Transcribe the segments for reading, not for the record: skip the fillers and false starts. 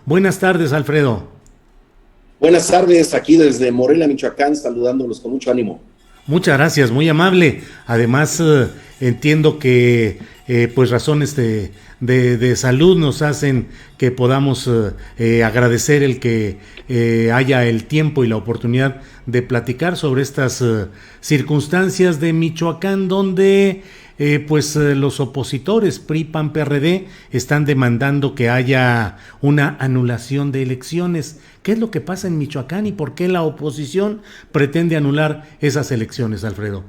Buenas tardes, Alfredo. Buenas tardes, aquí desde Morelia, Michoacán, saludándolos con mucho ánimo. Muchas gracias, muy amable. Además, entiendo que pues razones de salud nos hacen que podamos agradecer el que haya el tiempo y la oportunidad de platicar sobre estas circunstancias de Michoacán, donde los opositores PRI, PAN, PRD están demandando que haya una anulación de elecciones. ¿Qué es lo que pasa en Michoacán y por qué la oposición pretende anular esas elecciones, Alfredo?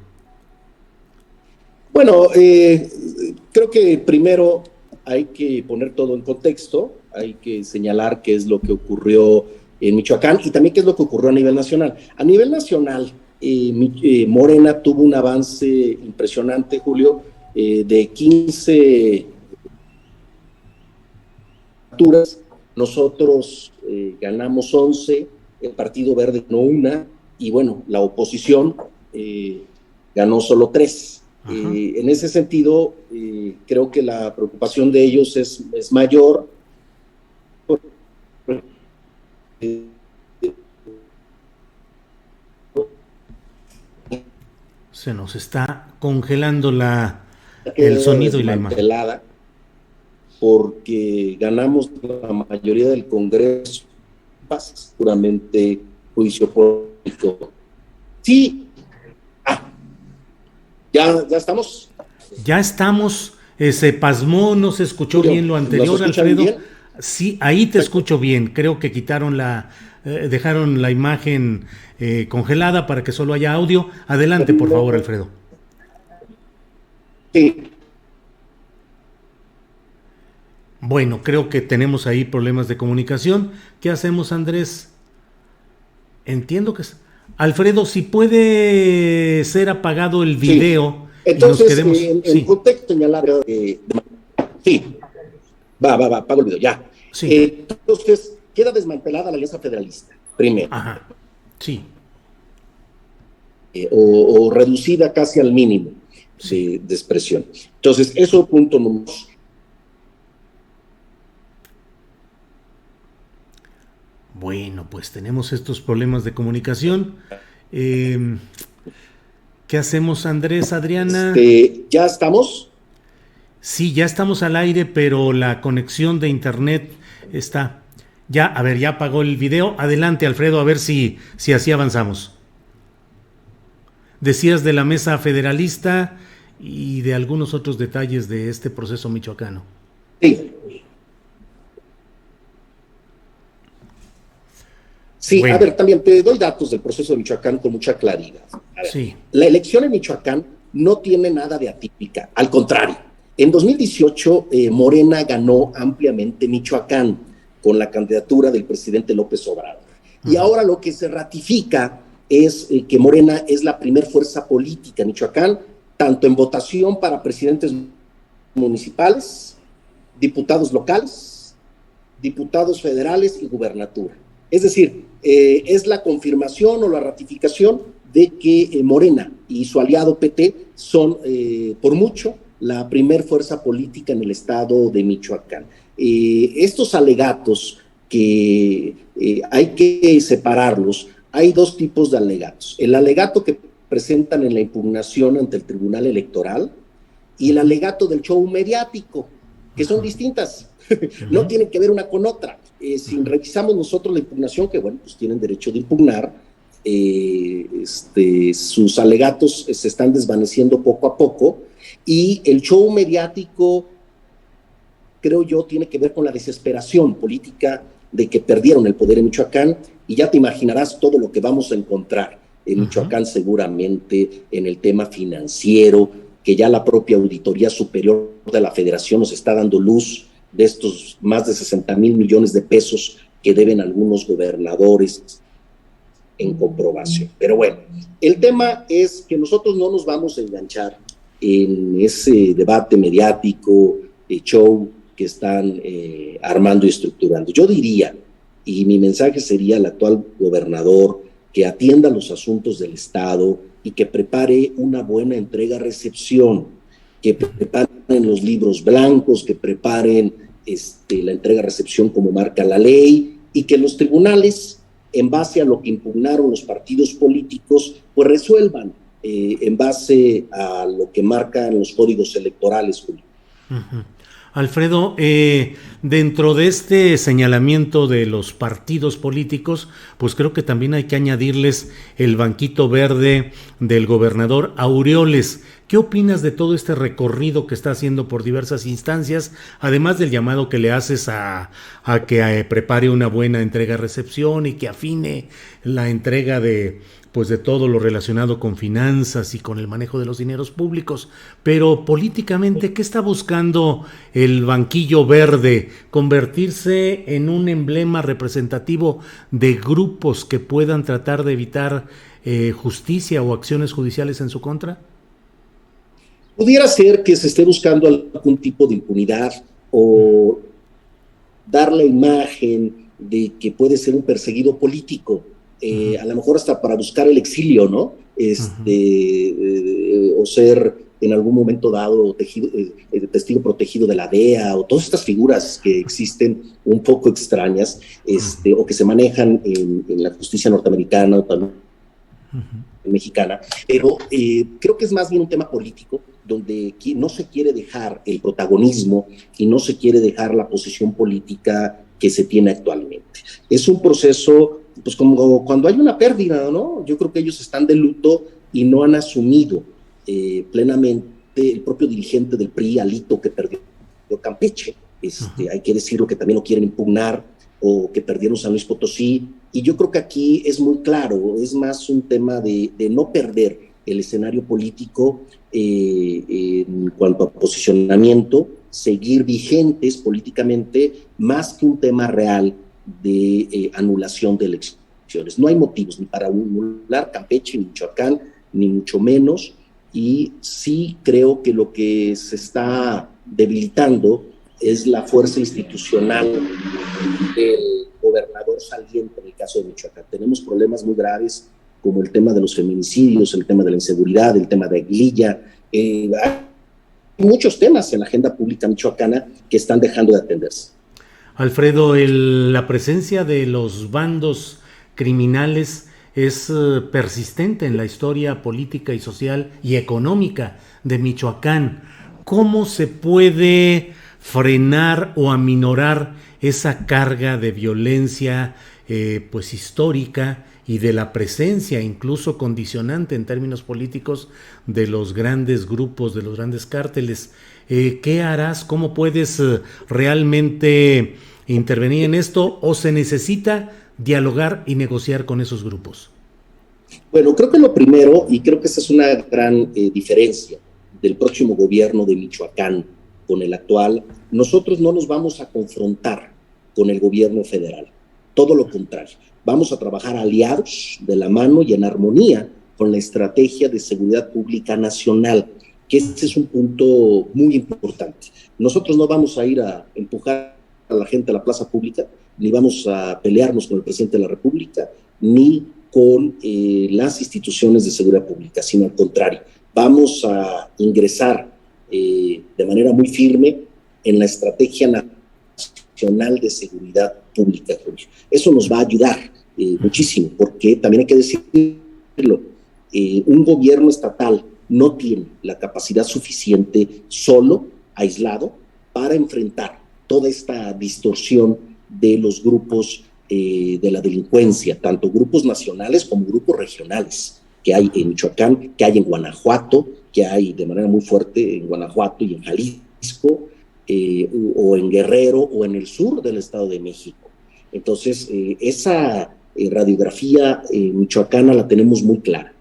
Bueno, creo que primero hay que poner todo en contexto, hay que señalar qué es lo que ocurrió en Michoacán y también qué es lo que ocurrió a nivel nacional. A nivel nacional, Morena tuvo un avance impresionante, Julio, de 15 candidaturas. Nosotros ganamos 11, el Partido Verde ganó una, y bueno, la oposición ganó solo 3. En ese sentido, creo que la preocupación de ellos es mayor. Se nos está congelando el Quedó sonido y la imagen. desmantelada porque ganamos la mayoría del Congreso, puramente juicio político. Sí, ya estamos. Ya estamos, se pasmó, no se escuchó Julio, bien lo ¿nos anterior, escuchan Alfredo. bien? Sí, ahí te Perfecto. escucho bien. Creo que dejaron la imagen congelada para que solo haya audio. Adelante, por favor, Alfredo. Sí, Bueno, creo que tenemos ahí problemas de comunicación. ¿Qué hacemos, Andrés? Entiendo que es... Alfredo, si puede ser apagado el sí. video y nos Entonces, quedemos... en Sí, contexto señalar, sí, apago el video, ya. sí, Entonces, queda desmantelada la Alianza Federalista, primero, ajá, sí, o reducida casi al mínimo sí. de expresión. Entonces, eso punto número. Bueno, pues tenemos estos problemas de comunicación. Eh, ¿Qué hacemos, Andrés, Adriana? ¿Ya estamos? Sí, ya estamos al aire, pero la conexión de internet está. Ya, a ver, ya apagó el video. Adelante, Alfredo, a ver si así avanzamos. Decías de la mesa federalista y de algunos otros detalles de este proceso michoacano. Sí. Sí, a Bueno, ver, también te doy datos del proceso de Michoacán con mucha claridad. A ver, sí. la elección en Michoacán no tiene nada de atípica, al contrario. En 2018, Morena ganó ampliamente Michoacán con la candidatura del presidente López Obrador. Y Uh-huh. ahora lo que se ratifica es que Morena es la primer fuerza política en Michoacán, tanto en votación para presidentes municipales, diputados locales, diputados federales y gubernatura. Es decir, es la confirmación o la ratificación de que Morena y su aliado PT son, por mucho, la primer fuerza política en el estado de Michoacán. Estos alegatos que hay que separarlos, hay dos tipos de alegatos. El alegato que presentan en la impugnación ante el Tribunal Electoral y el alegato del show mediático, que son distintas. No tienen que ver una con otra. Si revisamos nosotros la impugnación, que bueno, pues tienen derecho de impugnar, sus alegatos se están desvaneciendo poco a poco, y el show mediático, creo yo, tiene que ver con la desesperación política de que perdieron el poder en Michoacán, y ya te imaginarás todo lo que vamos a encontrar en Michoacán seguramente en el tema financiero, que ya la propia Auditoría Superior de la Federación nos está dando luz de estos más de 60,000 millones de pesos que deben algunos gobernadores en comprobación. Pero bueno, el tema es que nosotros no nos vamos a enganchar en ese debate mediático, show que están armando y estructurando. Yo diría, y mi mensaje sería al actual gobernador, que atienda los asuntos del Estado y que prepare una buena entrega-recepción, que preparen los libros blancos, que preparen la entrega-recepción como marca la ley, y que los tribunales, en base a lo que impugnaron los partidos políticos, pues resuelvan en base a lo que marcan los códigos electorales, Julio. Uh-huh. Alfredo, dentro de este señalamiento de los partidos políticos, pues creo que también hay que añadirles el banquito verde del gobernador Aureoles. ¿Qué opinas de todo este recorrido que está haciendo por diversas instancias, además del llamado que le haces a que prepare una buena entrega-recepción y que afine la entrega de todo lo relacionado con finanzas y con el manejo de los dineros públicos? Pero políticamente, ¿qué está buscando el banquillo verde? ¿Convertirse en un emblema representativo de grupos que puedan tratar de evitar justicia o acciones judiciales en su contra? Pudiera ser que se esté buscando algún tipo de impunidad o dar la imagen de que puede ser un perseguido político. A lo mejor hasta para buscar el exilio, ¿no? O ser en algún momento dado testigo protegido de la DEA, o todas estas figuras que existen un poco extrañas, o que se manejan en la justicia norteamericana o también mexicana, pero creo que es más bien un tema político, donde no se quiere dejar el protagonismo y no se quiere dejar la posición política que se tiene actualmente. Es un proceso, pues como cuando hay una pérdida, ¿no? Yo creo que ellos están de luto y no han asumido plenamente. El propio dirigente del PRI, Alito, que perdió Campeche, hay que decirlo, que también lo quieren impugnar, o que perdieron San Luis Potosí, y yo creo que aquí es muy claro, es más un tema de no perder el escenario político en cuanto a posicionamiento, seguir vigentes políticamente, más que un tema real de anulación de elecciones. No hay motivos ni para anular Campeche, ni Michoacán, ni mucho menos, y sí creo que lo que se está debilitando es la fuerza institucional del gobernador saliente en el caso de Michoacán. Tenemos problemas muy graves como el tema de los feminicidios, el tema de la inseguridad, el tema de Aguililla. Hay muchos temas en la agenda pública michoacana que están dejando de atenderse. Alfredo, la presencia de los bandos criminales es persistente en la historia política y social y económica de Michoacán. ¿Cómo se puede frenar o aminorar esa carga de violencia pues histórica y de la presencia incluso condicionante en términos políticos de los grandes grupos, de los grandes cárteles? ¿Qué harás? ¿Cómo puedes realmente intervenir en esto, o se necesita dialogar y negociar con esos grupos? Bueno, creo que lo primero, y creo que esa es una gran diferencia del próximo gobierno de Michoacán con el actual, nosotros no nos vamos a confrontar con el gobierno federal, todo lo contrario, vamos a trabajar aliados, de la mano y en armonía con la estrategia de seguridad pública nacional, que ese es un punto muy importante. Nosotros no vamos a ir a empujar a la gente a la plaza pública, ni vamos a pelearnos con el presidente de la República, ni con las instituciones de seguridad pública, sino al contrario, vamos a ingresar de manera muy firme en la estrategia nacional de seguridad pública, Julio. Eso nos va a ayudar muchísimo, porque también hay que decirlo, un gobierno estatal no tiene la capacidad suficiente solo, aislado, para enfrentar toda esta distorsión de los grupos de la delincuencia, tanto grupos nacionales como grupos regionales, que hay en Michoacán, que hay en Guanajuato, que hay de manera muy fuerte en Guanajuato y en Jalisco, o en Guerrero, o en el sur del Estado de México. Entonces, esa radiografía michoacana la tenemos muy clara.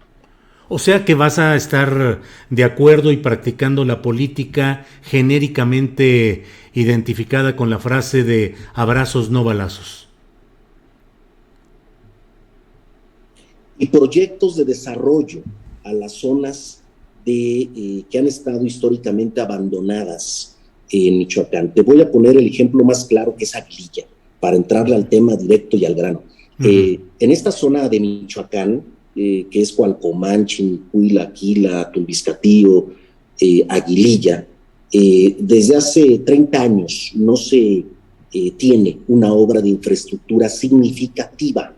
O sea que vas a estar de acuerdo y practicando la política genéricamente identificada con la frase de abrazos no balazos. Y proyectos de desarrollo a las zonas que han estado históricamente abandonadas en Michoacán. Te voy a poner el ejemplo más claro, que es Aguililla, para entrarle al tema directo y al grano. En esta zona de Michoacán, que es Cualcomán, Chinicuila, Aquila, Tulbiscatío, Aguililla, Desde hace 30 años no se tiene una obra de infraestructura significativa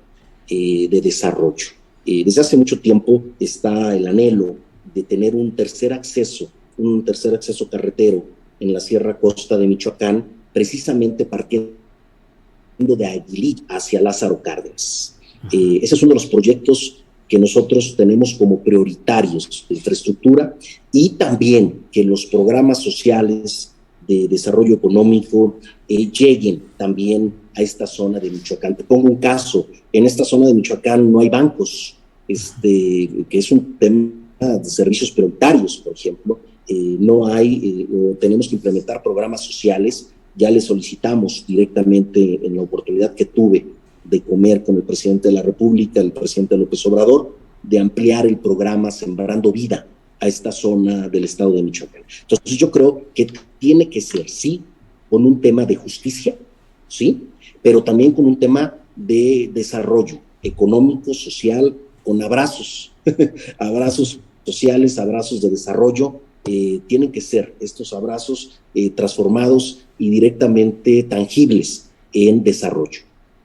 de desarrollo. Desde hace mucho tiempo está el anhelo de tener un tercer acceso carretero en la Sierra Costa de Michoacán, precisamente partiendo de Aguililla hacia Lázaro Cárdenas. Ese es uno de los proyectos que nosotros tenemos como prioritarios de infraestructura, y también que los programas sociales de desarrollo económico lleguen también a esta zona de Michoacán. Te pongo un caso: en esta zona de Michoacán no hay bancos, que es un tema de servicios prioritarios, por ejemplo. No hay, tenemos que implementar programas sociales. Ya le solicitamos directamente, en la oportunidad que tuve de comer con el presidente de la República, el presidente López Obrador, de ampliar el programa Sembrando Vida a esta zona del estado de Michoacán. Entonces yo creo que tiene que ser, sí, con un tema de justicia, sí, pero también con un tema de desarrollo económico, social, con abrazos, abrazos sociales, abrazos de desarrollo. Tienen que ser estos abrazos transformados y directamente tangibles en desarrollo.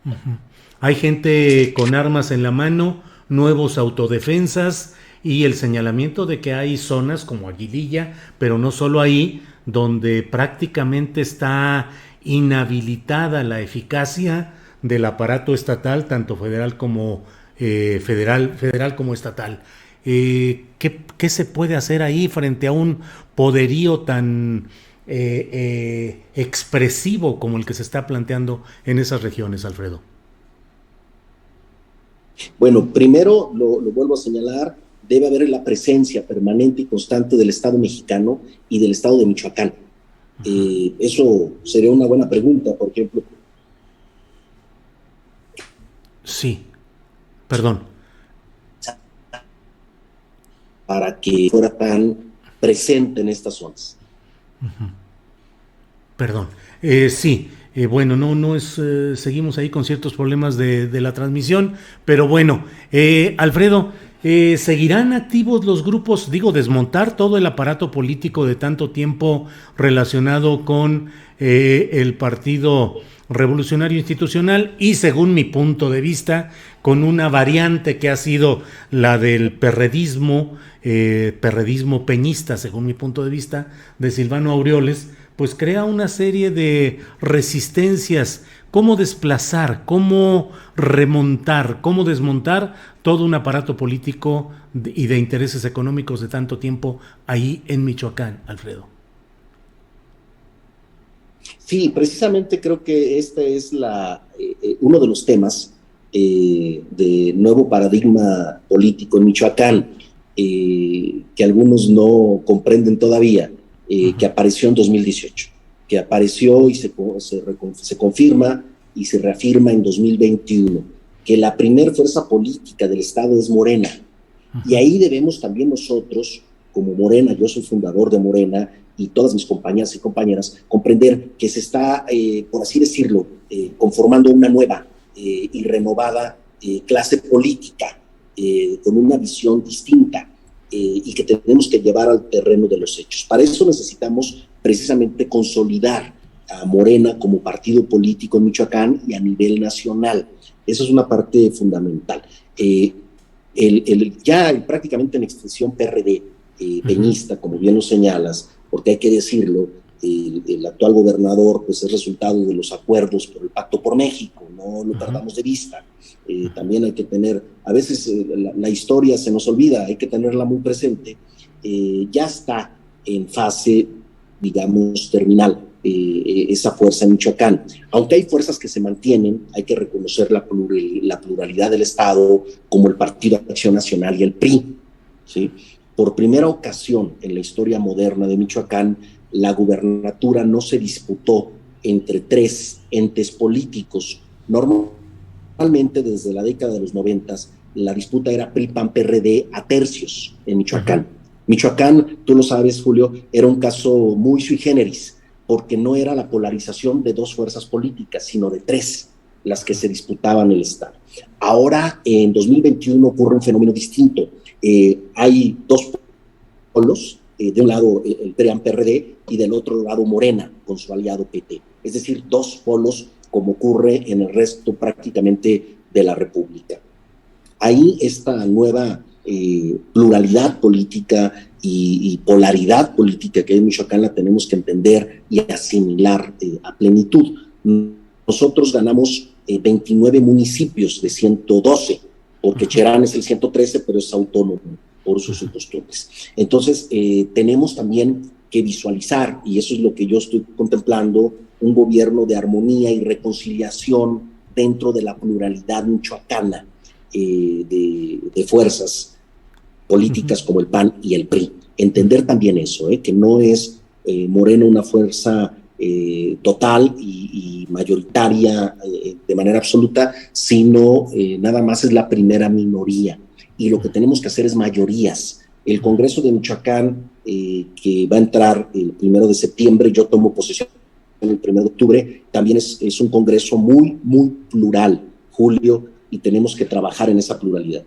Uh-huh. Hay gente con armas en la mano, nuevos autodefensas y el señalamiento de que hay zonas como Aguililla, pero no solo ahí, donde prácticamente está inhabilitada la eficacia del aparato estatal, tanto federal como federal como estatal. ¿Qué se puede hacer ahí frente a un poderío tan expresivo como el que se está planteando en esas regiones, Alfredo? Bueno, primero, lo vuelvo a señalar, debe haber la presencia permanente y constante del Estado mexicano y del Estado de Michoacán. Eso sería una buena pregunta, por ejemplo. Sí, perdón. Para que fuera tan presente en estas zonas. Uh-huh. Perdón. Sí. Bueno, no es, seguimos ahí con ciertos problemas de la transmisión, pero bueno, Alfredo, ¿seguirán activos los grupos, desmontar todo el aparato político de tanto tiempo relacionado con el Partido Revolucionario Institucional y, según mi punto de vista, con una variante que ha sido la del perredismo peñista, según mi punto de vista, de Silvano Aureoles? Pues crea una serie de resistencias, cómo desplazar, cómo remontar, cómo desmontar todo un aparato político y de intereses económicos de tanto tiempo ahí en Michoacán, Alfredo. Sí, precisamente creo que este es uno de los temas de nuevo paradigma político en Michoacán, que algunos no comprenden todavía. Que apareció en 2018, que apareció y se confirma y se reafirma en 2021, que la primer fuerza política del Estado es Morena. Y ahí debemos también nosotros, como Morena, yo soy fundador de Morena, y todas mis compañeras y compañeras, comprender que se está, por así decirlo, conformando una nueva y renovada clase política, con una visión distinta, y que tenemos que llevar al terreno de los hechos. Para eso necesitamos precisamente consolidar a Morena como partido político en Michoacán y a nivel nacional. Eso es una parte fundamental. Prácticamente en extensión PRD, peñista, como bien lo señalas, porque hay que decirlo, el actual gobernador pues es resultado de los acuerdos por el Pacto por México, no lo perdamos de vista. También hay que tener, a veces la historia se nos olvida, hay que tenerla muy presente. Ya está en fase, digamos, terminal esa fuerza en Michoacán. Aunque hay fuerzas que se mantienen, hay que reconocer la pluralidad del Estado, como el Partido Acción Nacional y el PRI, ¿sí? Por primera ocasión en la historia moderna de Michoacán, la gubernatura no se disputó entre tres entes políticos. Normalmente, desde la década de los 90, la disputa era PRI-PAN-PRD a tercios en Michoacán. Michoacán, tú lo sabes, Julio, era un caso muy sui generis, porque no era la polarización de dos fuerzas políticas, sino de tres las que se disputaban el Estado. Ahora, en 2021, ocurre un fenómeno distinto. Hay dos polos, de un lado el PRIAN-PRD y del otro lado Morena con su aliado PT. Es decir, dos polos como ocurre en el resto prácticamente de la República. Ahí esta nueva pluralidad política y polaridad política que hay en Michoacán la tenemos que entender y asimilar a plenitud. Nosotros ganamos 29 municipios de 112, porque Cherán es el 113, pero es autónomo por sus costumbres. Entonces, tenemos también que visualizar, y eso es lo que yo estoy contemplando, un gobierno de armonía y reconciliación dentro de la pluralidad michoacana de fuerzas políticas como el PAN y el PRI. Entender también eso, que no es Morena una fuerza total y mayoritaria de manera absoluta, sino nada más es la primera minoría. Y lo que tenemos que hacer es mayorías. El Congreso de Michoacán, que va a entrar el 1 de septiembre, yo tomo posesión el 1 de octubre, también es un Congreso muy, muy plural, Julio, y tenemos que trabajar en esa pluralidad.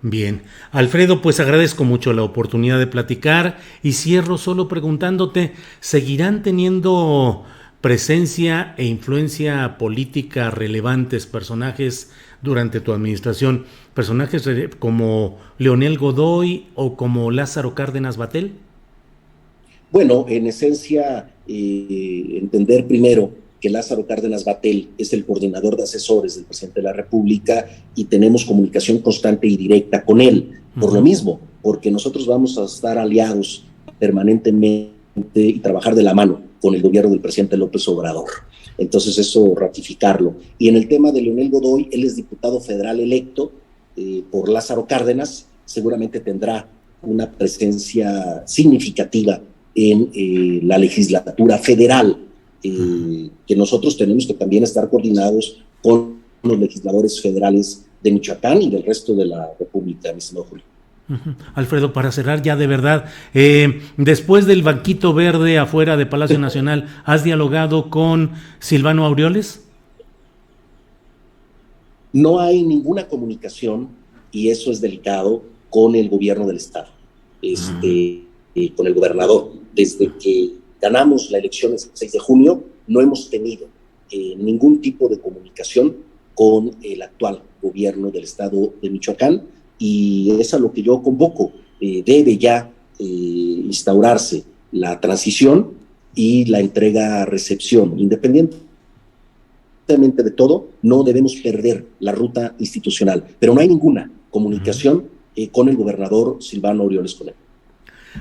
Bien, Alfredo, pues agradezco mucho la oportunidad de platicar y cierro solo preguntándote, ¿seguirán teniendo presencia e influencia política relevantes personajes durante tu administración, personajes como Leonel Godoy o como Lázaro Cárdenas Battel? Bueno, en esencia, entender primero que Lázaro Cárdenas Battel es el coordinador de asesores del presidente de la República y tenemos comunicación constante y directa con él. Por lo mismo, porque nosotros vamos a estar aliados permanentemente y trabajar de la mano con el gobierno del presidente López Obrador. Entonces eso ratificarlo. Y en el tema de Leonel Godoy, él es diputado federal electo por Lázaro Cárdenas, seguramente tendrá una presencia significativa en la legislatura federal, que nosotros tenemos que también estar coordinados con los legisladores federales de Michoacán y del resto de la República, mi estimado Julio. Alfredo, para cerrar ya de verdad, después del banquito verde afuera de Palacio Nacional, ¿has dialogado con Silvano Aureoles? No hay ninguna comunicación, y eso es delicado, con el gobierno del estado, con el gobernador. Desde que ganamos la elección el 6 de junio, no hemos tenido ningún tipo de comunicación con el actual gobierno del estado de Michoacán, y es a lo que yo convoco. Debe ya instaurarse la transición y la entrega-recepción. Independientemente de todo, no debemos perder la ruta institucional, pero no hay ninguna comunicación con el gobernador Silvano Aureoles Conejo.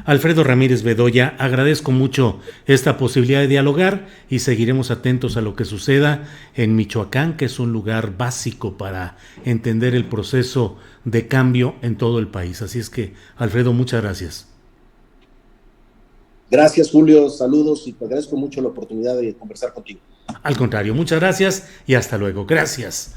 Alfredo Ramírez Bedoya, agradezco mucho esta posibilidad de dialogar y seguiremos atentos a lo que suceda en Michoacán, que es un lugar básico para entender el proceso de cambio en todo el país. Así es que, Alfredo, muchas gracias. Gracias, Julio, saludos y te agradezco mucho la oportunidad de conversar contigo. Al contrario, muchas gracias y hasta luego. Gracias.